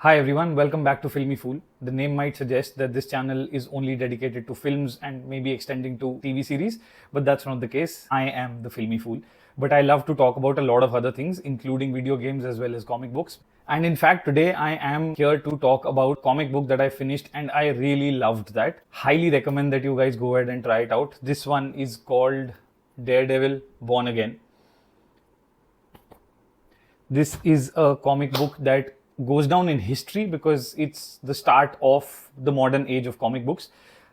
Hi everyone, welcome back to FilmyFool. The name might suggest that this channel is only dedicated to films and maybe extending to TV series, but that's not the case. I am the FilmyFool, but I love to talk about a lot of other things, including video games as well as comic books. And in fact, today I am here to talk about comic book that I finished and I really loved that. Highly recommend that you guys go ahead and try it out. This one is called Daredevil Born Again. This is a comic book that goes down in history because it's the start of the modern age of comic books,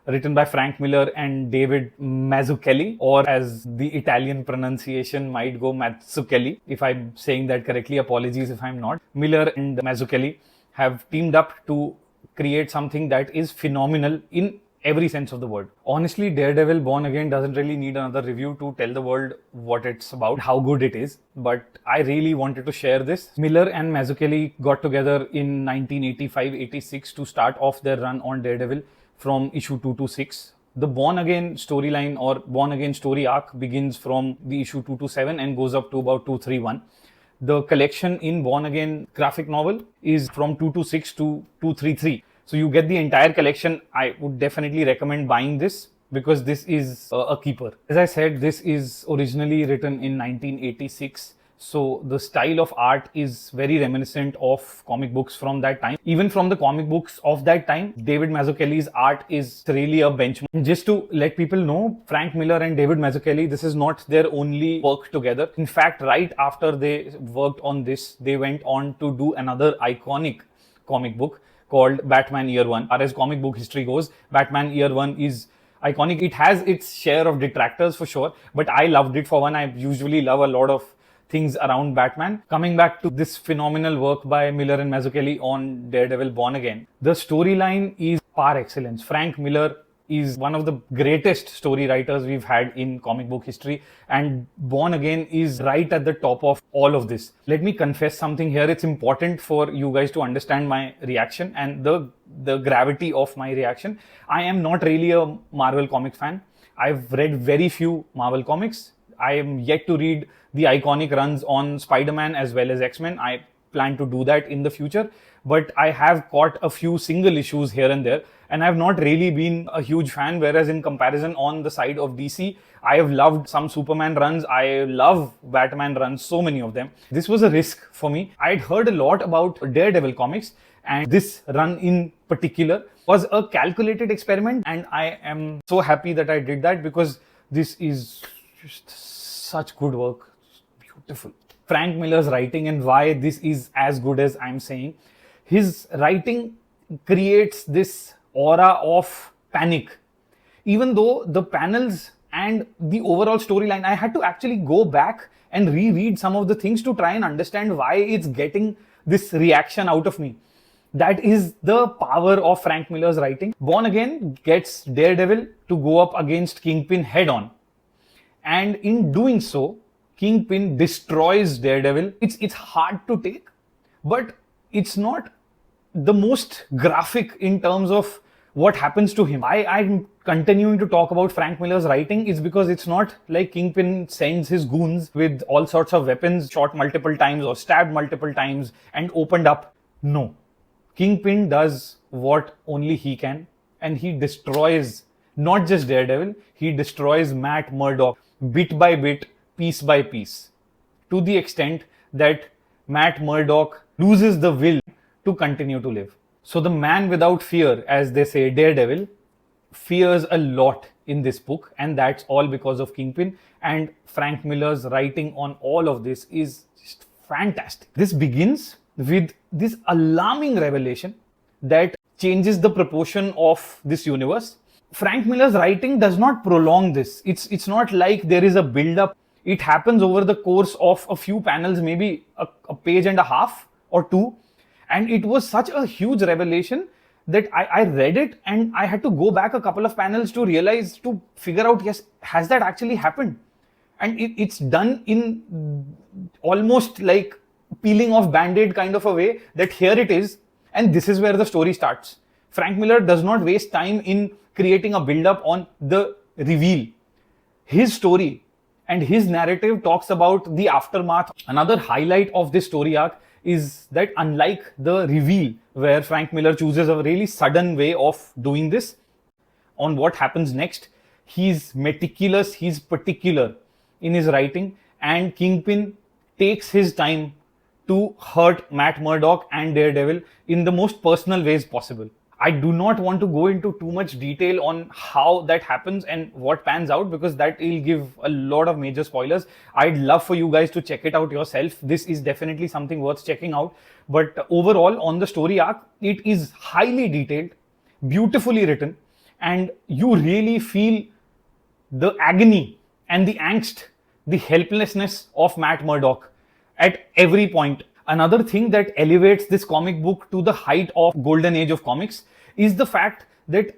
written by Frank Miller and David Mazzucchelli, or as the Italian pronunciation might go, Mazzucchelli. If I'm saying that correctly, apologies if I'm not. Miller and Mazzucchelli have teamed up to create something that is phenomenal in every sense of the word. Honestly, Daredevil Born Again doesn't really need another review to tell the world what it's about, how good it is, but I really wanted to share this. Miller and Mazzucchelli got together in 1985-86 to start off their run on Daredevil from issue 226. The Born Again storyline or Born Again story arc begins from the issue 227 and goes up to about 231. The collection in Born Again graphic novel is from 226 to 233. So you get the entire collection. I would definitely recommend buying this because this is a keeper. As I said, this is originally written in 1986. So the style of art is very reminiscent of comic books from that time. Even from the comic books of that time, David Mazzucchelli's art is really a benchmark. Just to let people know, Frank Miller and David Mazzucchelli, this is not their only work together. In fact, right after they worked on this, they went on to do another iconic comic book called Batman Year One. As comic book history goes, Batman Year One is iconic. It has its share of detractors for sure, but I loved it for one. I usually love a lot of things around Batman. Coming back to this phenomenal work by Miller and Mazzucchelli on Daredevil Born Again, the storyline is par excellence. Frank Miller is one of the greatest story writers we've had in comic book history, and Born Again is right at the top of all of this. Let me confess something here. It's important for you guys to understand my reaction and the gravity of my reaction. I am not really a Marvel comic fan. I've read very few Marvel comics. I am yet to read the iconic runs on Spider-Man as well as X-Men. I plan to do that in the future, but I have caught a few single issues here and there, and I've not really been a huge fan. Whereas in comparison, on the side of DC, I have loved some Superman runs. I love Batman runs, so many of them. This was a risk for me. I'd heard a lot about Daredevil comics, and this run in particular was a calculated experiment, and I am so happy that I did that because this is just such good work. Beautiful. Frank Miller's writing and why this is as good as I'm saying. His writing creates this aura of panic. Even though the panels and the overall storyline, I had to actually go back and reread some of the things to try and understand why it's getting this reaction out of me. That is the power of Frank Miller's writing. Born Again gets Daredevil to go up against Kingpin head on. And in doing so, Kingpin destroys Daredevil. It's hard to take, but it's not the most graphic in terms of what happens to him. I'm continuing to talk about Frank Miller's writing is because it's not like Kingpin sends his goons with all sorts of weapons, shot multiple times or stabbed multiple times and opened up. No. Kingpin does what only he can, and he destroys not just Daredevil, he destroys Matt Murdock bit by bit, piece by piece, to the extent that Matt Murdock loses the will to continue to live. So the man without fear, as they say, Daredevil, fears a lot in this book, and that's all because of Kingpin. And Frank Miller's writing on all of this is just fantastic. This begins with this alarming revelation that changes the proportion of this universe. Frank Miller's writing does not prolong this. It's not like there is a build-up. It happens over the course of a few panels, maybe a page and a half or two. And it was such a huge revelation that I read it and I had to go back a couple of panels to realize, to figure out, yes, has that actually happened? And it's done in almost like peeling off Band-Aid kind of a way, that here it is, and this is where the story starts. Frank Miller does not waste time in creating a build-up on the reveal. His story and his narrative talks about the aftermath. Another highlight of this story arc is that unlike the reveal where Frank Miller chooses a really sudden way of doing this on what happens next, he's meticulous, he's particular in his writing, and Kingpin takes his time to hurt Matt Murdock and Daredevil in the most personal ways possible. I do not want to go into too much detail on how that happens and what pans out, because that will give a lot of major spoilers. I'd love for you guys to check it out yourself. This is definitely something worth checking out. But overall, on the story arc, it is highly detailed, beautifully written, and you really feel the agony and the angst, the helplessness of Matt Murdock at every point. Another thing that elevates this comic book to the height of golden age of comics is the fact that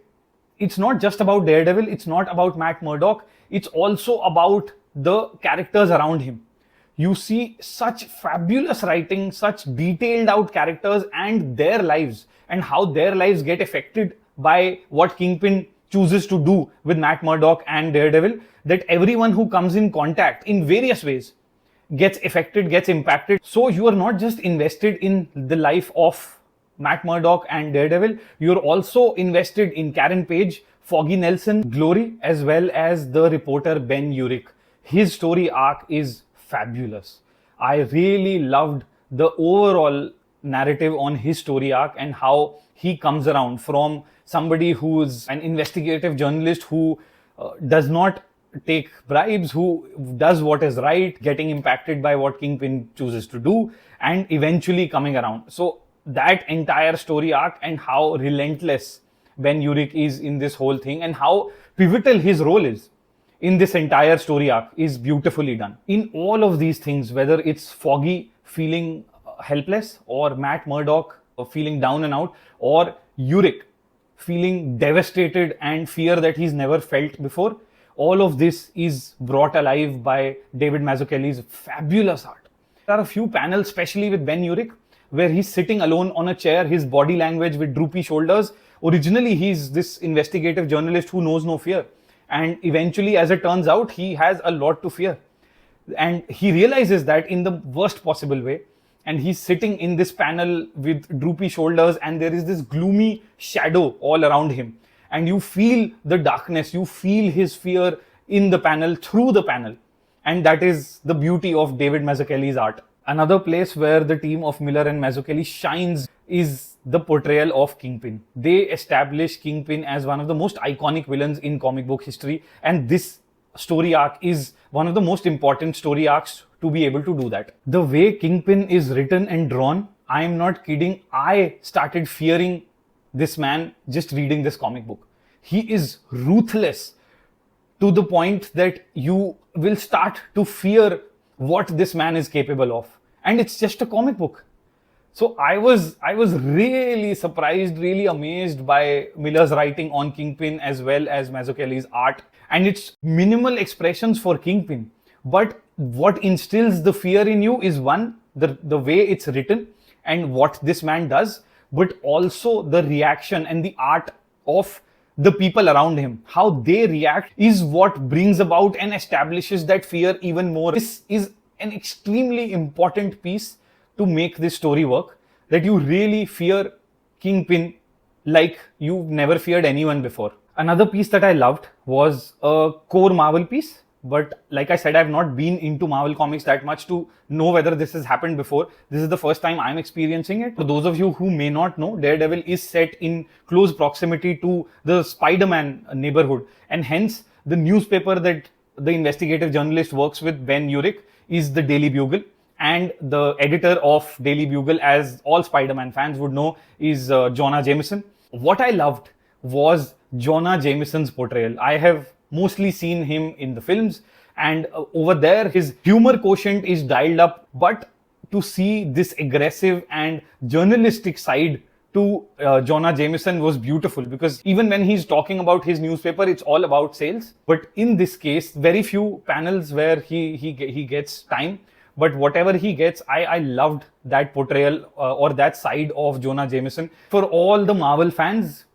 it's not just about Daredevil, it's not about Matt Murdock, it's also about the characters around him. You see such fabulous writing, such detailed out characters and their lives, and how their lives get affected by what Kingpin chooses to do with Matt Murdock and Daredevil, that everyone who comes in contact in various ways gets affected, gets impacted. So you are not just invested in the life of Matt Murdock and Daredevil, you're also invested in Karen Page, Foggy Nelson, Glory, as well as the reporter Ben Urich. His story arc is fabulous. I really loved the overall narrative on his story arc and how he comes around from somebody who's an investigative journalist who does not take bribes, who does what is right, getting impacted by what Kingpin chooses to do, and eventually coming around. So that entire story arc and how relentless Ben Urich is in this whole thing and how pivotal his role is in this entire story arc is beautifully done. In all of these things, whether it's Foggy feeling helpless, or Matt Murdock feeling down and out, or Urich feeling devastated and fear that he's never felt before, all of this is brought alive by David Mazzucchelli's fabulous art. There are a few panels, especially with Ben Urich, where he's sitting alone on a chair, his body language with droopy shoulders. Originally, he's this investigative journalist who knows no fear. And eventually, as it turns out, he has a lot to fear. And he realizes that in the worst possible way. And he's sitting in this panel with droopy shoulders, and there is this gloomy shadow all around him. And you feel the darkness, you feel his fear in the panel, through the panel. And that is the beauty of David Mazzucchelli's art. Another place where the team of Miller and Mazzucchelli shines is the portrayal of Kingpin. They establish Kingpin as one of the most iconic villains in comic book history, and this story arc is one of the most important story arcs to be able to do that. The way Kingpin is written and drawn, I am not kidding, I started fearing this man just reading this comic book. He is ruthless to the point that you will start to fear what this man is capable of. And it's just a comic book. So I was really surprised, really amazed by Miller's writing on Kingpin as well as Mazzucchelli's art. And it's minimal expressions for Kingpin. But what instills the fear in you is one, the way it's written and what this man does, but also the reaction and the art of the people around him. How they react is what brings about and establishes that fear even more. This is an extremely important piece to make this story work, that you really fear Kingpin like you've never feared anyone before. Another piece that I loved was a core Marvel piece. But like I said, I've not been into Marvel comics that much to know whether this has happened before. This is the first time I'm experiencing it. For those of you who may not know, Daredevil is set in close proximity to the Spider-Man neighborhood. And hence, the newspaper that the investigative journalist works with, Ben Urich, is the Daily Bugle. And the editor of Daily Bugle, as all Spider-Man fans would know, is Jonah Jameson. What I loved was Jonah Jameson's portrayal. I have mostly seen him in the films, and over there his humor quotient is dialed up, but to see this aggressive and journalistic side to Jonah Jameson was beautiful, because even when he's talking about his newspaper, it's all about sales. But in this case, very few panels where he gets time, but whatever he gets, I loved that portrayal or that side of Jonah Jameson. For all the Marvel fans,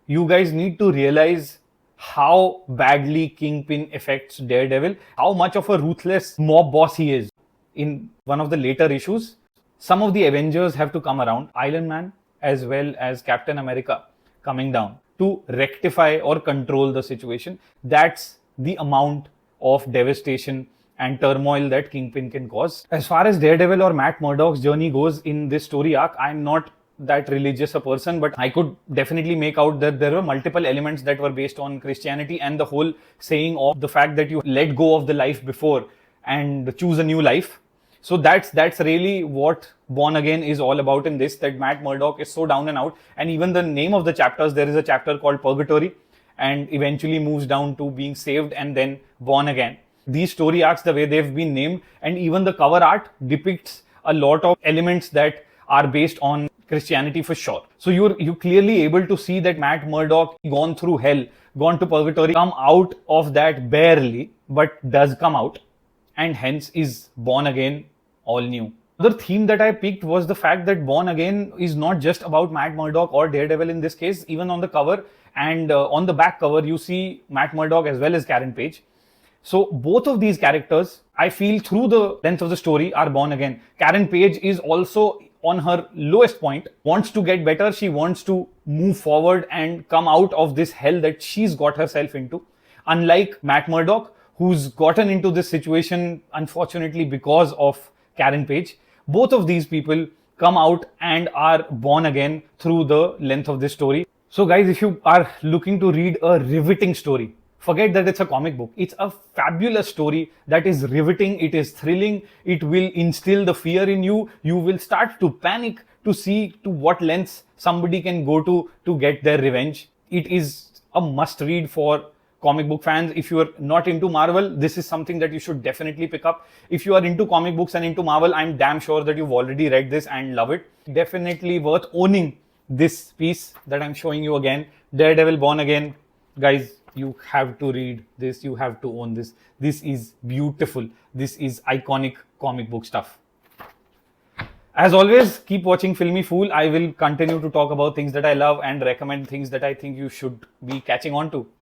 you guys need to realize how badly Kingpin affects Daredevil, how much of a ruthless mob boss he is. In one of the later issues, some of the Avengers have to come around, Iron Man as well as Captain America coming down to rectify or control the situation. That's the amount of devastation and turmoil that Kingpin can cause. As far as Daredevil or Matt Murdock's journey goes in this story arc, I'm not that religious a person, but I could definitely make out that there were multiple elements that were based on Christianity, and the whole saying of the fact that you let go of the life before and choose a new life. So that's really what Born Again is all about in this, that Matt Murdock is so down and out. And even the name of the chapters, there is a chapter called Purgatory, and eventually moves down to being saved and then born again. These story arcs, the way they've been named, and even the cover art depicts a lot of elements that are based on Christianity for sure. So you're clearly able to see that Matt Murdock gone through hell, gone to purgatory, come out of that barely, but does come out, and hence is born again, all new. Another theme that I picked was the fact that Born Again is not just about Matt Murdock or Daredevil in this case. Even on the cover and on the back cover, you see Matt Murdock as well as Karen Page. So both of these characters, I feel through the length of the story, are born again. Karen Page is also on her lowest point, wants to get better. She wants to move forward and come out of this hell that she's got herself into. Unlike Matt Murdock, who's gotten into this situation, unfortunately, because of Karen Page. Both of these people come out and are born again through the length of this story. So guys, if you are looking to read a riveting story, forget that it's a comic book. It's a fabulous story that is riveting, it is thrilling, it will instill the fear in you. You will start to panic to see to what lengths somebody can go to get their revenge. It is a must read for comic book fans. If you are not into Marvel, this is something that you should definitely pick up. If you are into comic books and into Marvel, I'm damn sure that you've already read this and love it. Definitely worth owning this piece that I'm showing you again. Daredevil Born Again. Guys, you have to read this. You have to own this. This is beautiful. This is iconic comic book stuff. As always, keep watching Filmy Fool. I will continue to talk about things that I love and recommend things that I think you should be catching on to.